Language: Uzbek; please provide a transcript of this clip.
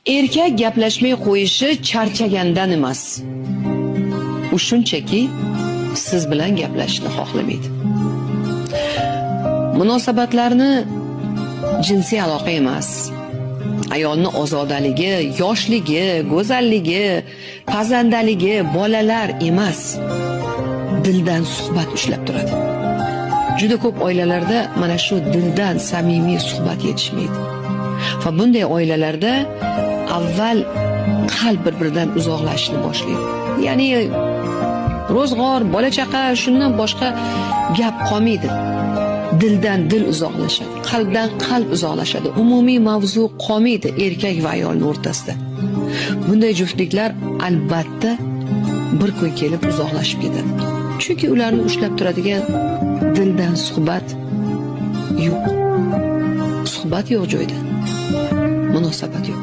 Erkak gaplashmay qo'yishi charchagandan emas. U shunchaki siz bilan gaplashishni xohlamaydi. Munosabatlarni jinsiy aloqa emas, ayolni ozodaligi, yoshligi, go'zalligi, pazandaligi, bolalar emas, dildan suhbat ushlab turadi. Juda ko'p oilalarda mana shu dildan samimiy suhbat yetishmaydi. Va bunday oilalarda avval qalb bir-biridan uzoqlashishni boshlaydi. Ya'ni ro'zg'or, bola-chaqa, shundan boshqa gap qolmaydi. Dildan dil uzoqlashadi, qalbdan qalb uzoqlashadi. Umumiy mavzu qolmaydi erkak va ayolning o'rtasida. Bunday juftliklar albatta bir kun kelib uzoqlashib ketadi. Chunki ularni ushlab turadigan dildan suhbat yo'q. Suhbat yo'q joyda. Munosabat yo'q.